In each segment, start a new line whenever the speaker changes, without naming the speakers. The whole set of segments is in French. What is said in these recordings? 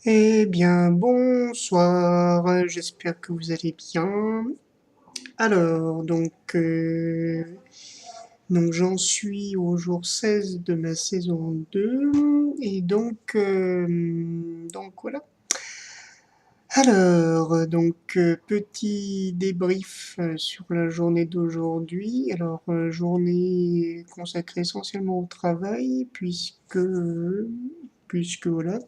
Eh bien, bonsoir, j'espère que vous allez bien. Alors, donc j'en suis au jour 16 de ma saison 2, et donc voilà. Alors, petit débrief sur la journée d'aujourd'hui. Alors, journée consacrée essentiellement au travail, puisque voilà,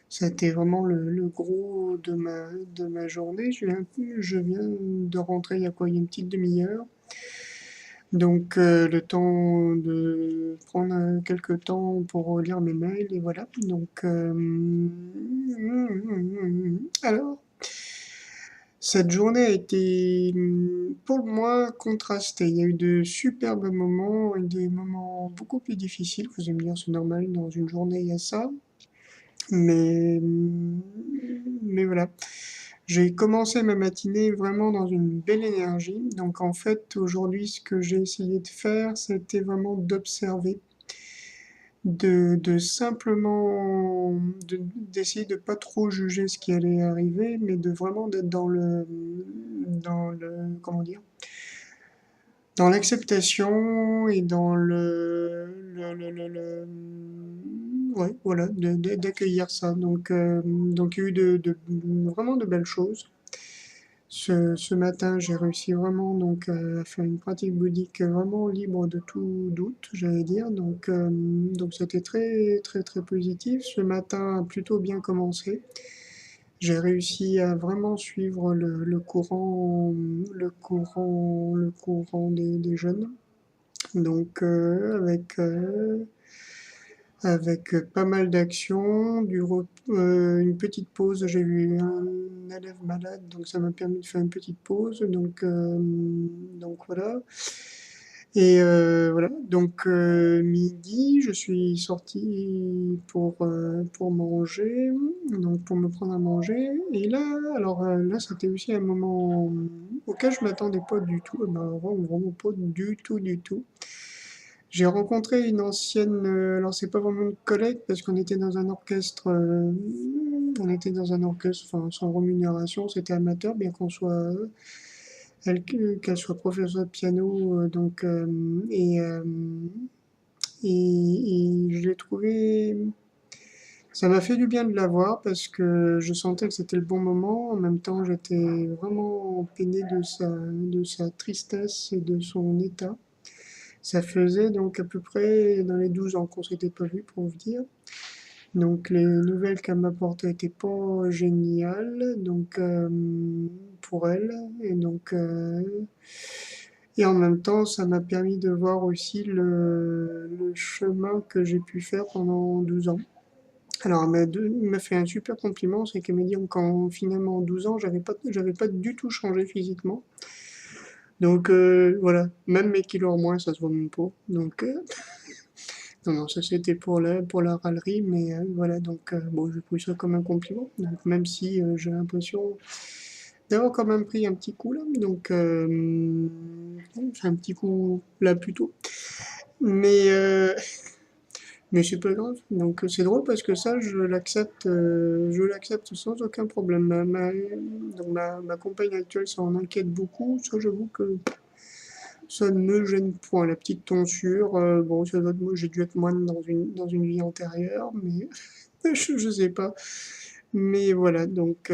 c'était vraiment le gros de ma journée. Je viens de rentrer il y a quoi, il y a une petite demi-heure. Donc, le temps de prendre quelques temps pour lire mes mails, et voilà. Alors, cette journée a été pour le moins contrastée. Il y a eu de superbes moments et des moments beaucoup plus difficiles. Vous allez me dire, c'est normal, dans une journée, il y a ça. Mais, mais voilà. J'ai commencé ma matinée vraiment dans une belle énergie. Donc en fait, aujourd'hui, ce que j'ai essayé de faire, c'était vraiment d'observer, de simplement, d'essayer de pas trop juger ce qui allait arriver, mais de vraiment d'être comment dire, dans l'acceptation et dans ouais, voilà, d'accueillir ça. Donc il y a eu vraiment de belles choses. Ce matin, j'ai réussi vraiment à faire une pratique bouddhique vraiment libre de tout doute, j'allais dire. Donc c'était très très très positif. Ce matin a plutôt bien commencé. J'ai réussi à vraiment suivre le courant des jeunes. Donc avec pas mal d'actions, une petite pause. J'ai eu un élève malade, donc ça m'a permis de faire une petite pause. Donc voilà. Et voilà. Midi, je suis sorti pour manger, donc pour me prendre à manger. Et là, là, c'était aussi un moment auquel je m'attendais pas du tout. Ben, vraiment pas du tout, du tout. J'ai rencontré une ancienne, alors c'est pas vraiment une collègue parce qu'on était dans un orchestre, enfin sans rémunération, c'était amateur, bien qu'on soit, qu'elle soit professeure de piano, et je l'ai trouvé, ça m'a fait du bien de la voir parce que je sentais que c'était le bon moment. En même temps, j'étais vraiment peiné de sa tristesse et de son état. Ça faisait donc à peu près dans les 12 ans qu'on s'était pas vu pour vous dire. Donc les nouvelles qu'elle m'apportait n'étaient pas géniales pour elle. Et et en même temps, ça m'a permis de voir aussi le chemin que j'ai pu faire pendant 12 ans. Alors elle m'a fait un super compliment, c'est qu'elle m'a dit qu'en finalement en 12 ans, j'avais pas du tout changé physiquement. Donc voilà, même mes kilos en moins, ça se voit même pas. Non, non, ça c'était pour la râlerie, mais voilà, bon, j'ai pris ça comme un compliment. Donc même si j'ai l'impression d'avoir quand même pris un petit coup là, enfin un petit coup là plutôt. Mais mais c'est pas grave. Donc c'est drôle parce que ça, je l'accepte sans aucun problème. Ma compagne actuelle s'en inquiète beaucoup. Ça, j'avoue que ça ne me gêne point. La petite tonsure, bon, j'ai dû être moine dans une vie antérieure, mais je sais pas. Mais voilà, donc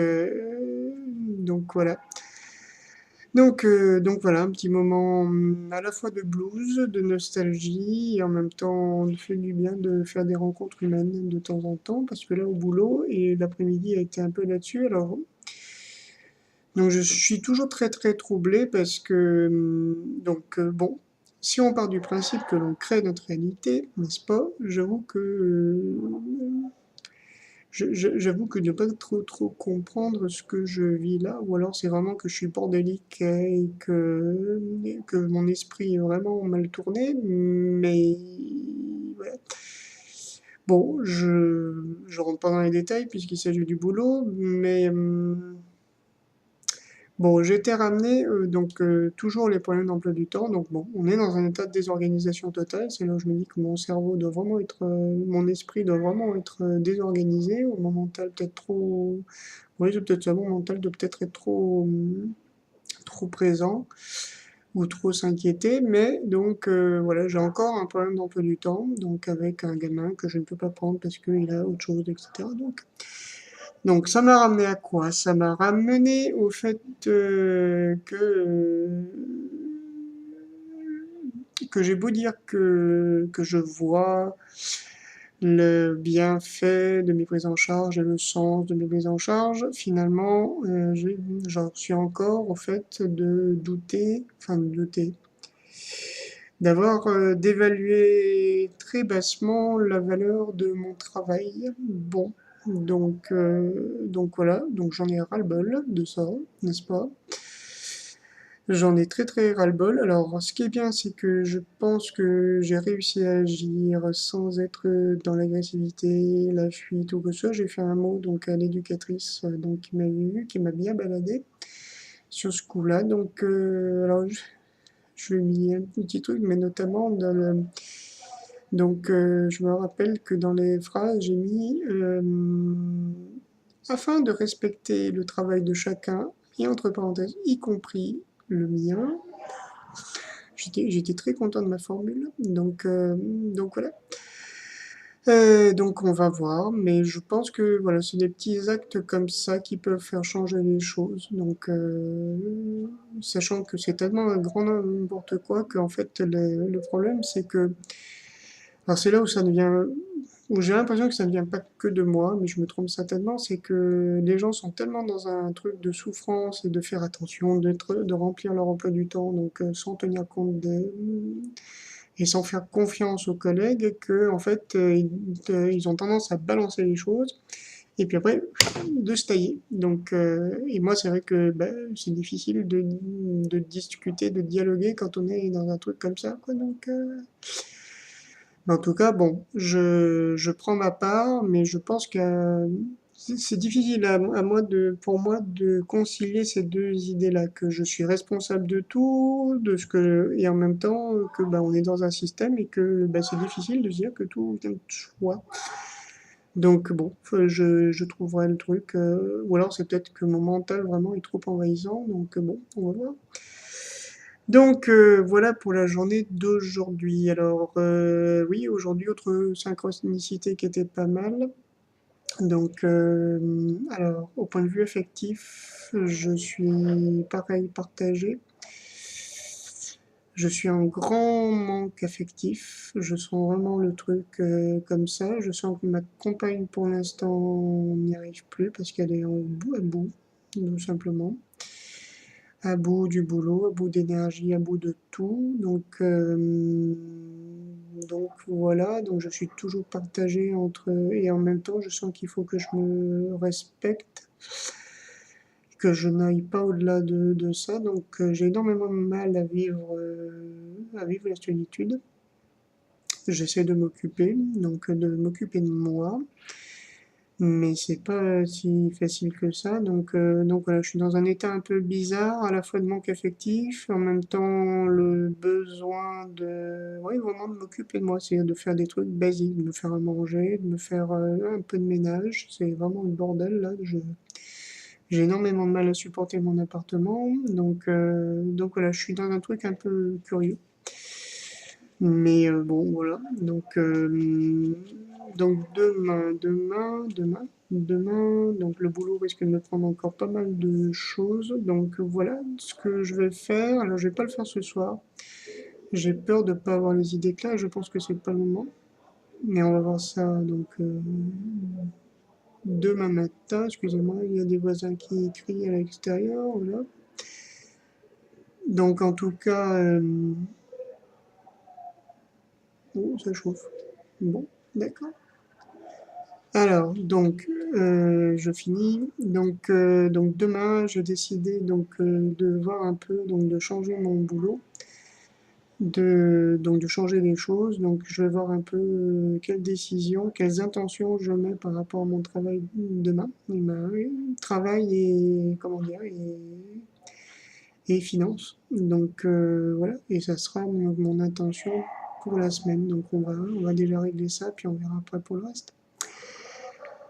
voilà. Donc voilà, un petit moment à la fois de blues, de nostalgie, et en même temps, on fait du bien de faire des rencontres humaines de temps en temps, parce que là, au boulot, et l'après-midi a été un peu là-dessus, donc je suis toujours très très troublé parce que, bon, si on part du principe que l'on crée notre réalité, n'est-ce pas? J'avoue que de pas trop comprendre ce que je vis là, ou alors c'est vraiment que je suis bordélique que mon esprit est vraiment mal tourné, mais voilà. Bon, je rentre pas dans les détails puisqu'il s'agit du boulot, Bon, j'ai été ramené, donc toujours les problèmes d'emploi du temps. Donc bon, on est dans un état de désorganisation totale. C'est là où je me dis que mon cerveau doit vraiment être, mon esprit doit vraiment être désorganisé. Ou mon mental peut-être trop, oui, c'est peut-être ça. Mon mental doit peut-être être trop, trop présent ou trop s'inquiéter. Mais donc voilà, j'ai encore un problème d'emploi du temps. Donc avec un gamin que je ne peux pas prendre parce qu'il a autre chose, etc. Donc ça m'a ramené à quoi? Ça m'a ramené au fait que j'ai beau dire que je vois le bienfait de mes prises en charge et le sens de mes prises en charge, finalement, j'en suis encore au fait de douter, enfin de douter, d'avoir d'évaluer très bassement la valeur de mon travail. Bon, donc voilà, donc j'en ai ras-le-bol de ça, n'est-ce pas? J'en ai très très ras-le-bol. Alors, ce qui est bien, c'est que je pense que j'ai réussi à agir sans être dans l'agressivité, la fuite ou que ce soit. J'ai fait un mot donc à l'éducatrice donc qui m'a vu, qui m'a bien baladé sur ce coup-là. Donc, alors je lui ai mis un petit truc, mais notamment dans le donc, je me rappelle que dans les phrases, j'ai mis afin de respecter le travail de chacun, et entre parenthèses, y compris le mien. J'étais très content de ma formule, donc voilà. Donc on va voir, mais je pense que voilà, c'est des petits actes comme ça qui peuvent faire changer les choses. Donc, sachant que c'est tellement un grand n'importe quoi qu'en fait le problème c'est que alors c'est là où ça devient, où j'ai l'impression que ça ne vient pas que de moi, mais je me trompe certainement, c'est que les gens sont tellement dans un truc de souffrance et de faire attention, de remplir leur emploi du temps, donc sans tenir compte des, et sans faire confiance aux collègues, que en fait ils ont tendance à balancer les choses et puis après de se tailler. Donc et moi c'est vrai que bah, c'est difficile de discuter, de dialoguer quand on est dans un truc comme ça, quoi. Donc mais en tout cas, bon, je prends ma part, mais je pense que c'est difficile à moi pour moi de concilier ces deux idées-là, que je suis responsable de tout, et en même temps que bah, on est dans un système et que bah, c'est difficile de se dire que tout vient de soi. Donc bon, je trouverai le truc, ou alors c'est peut-être que mon mental vraiment est trop envahissant, donc bon, on va voir. Donc voilà pour la journée d'aujourd'hui. Alors oui, aujourd'hui, autre synchronicité qui était pas mal. Donc alors au point de vue affectif, je suis pareil partagé. Je suis en grand manque affectif. Je sens vraiment le truc comme ça. Je sens que ma compagne pour l'instant n'y arrive plus parce qu'elle est à bout, tout simplement, à bout du boulot, à bout d'énergie, à bout de tout. Donc voilà, donc je suis toujours partagé entre et en même temps je sens qu'il faut que je me respecte, que je n'aille pas au-delà de ça. Donc j'ai énormément de mal à vivre la solitude. J'essaie de m'occuper, donc de m'occuper de moi. Mais c'est pas si facile que ça. Donc voilà, je suis dans un état un peu bizarre, à la fois de manque affectif, en même temps le besoin de, ouais, vraiment de m'occuper de moi, c'est-à-dire de faire des trucs basiques, de me faire à manger, de me faire un peu de ménage. C'est vraiment le bordel là. J'ai énormément de mal à supporter mon appartement, donc voilà, je suis dans un truc un peu curieux. Mais bon, voilà. Donc demain, donc le boulot risque de me prendre encore pas mal de choses. Donc voilà ce que je vais faire. Alors je vais pas le faire ce soir. J'ai peur de pas avoir les idées claires. Je pense que c'est pas le moment. Mais on va voir ça donc demain matin. Excusez-moi, il y a des voisins qui crient à l'extérieur. Voilà. Donc en tout cas, oh, ça chauffe. Bon, d'accord. Alors, donc, je finis. Donc demain, j'ai décidé de voir un peu, donc de changer mon boulot, donc de changer les choses. Donc, je vais voir un peu quelles décisions, quelles intentions je mets par rapport à mon travail demain. Travail et comment dire, et finances. Donc voilà, et ça sera mon intention pour la semaine. Donc on va déjà régler ça, puis on verra après pour le reste.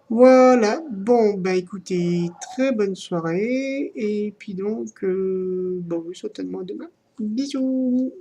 Voilà, bon, bah écoutez, très bonne soirée, et puis donc, bon, oui, certainement à demain. Bisous!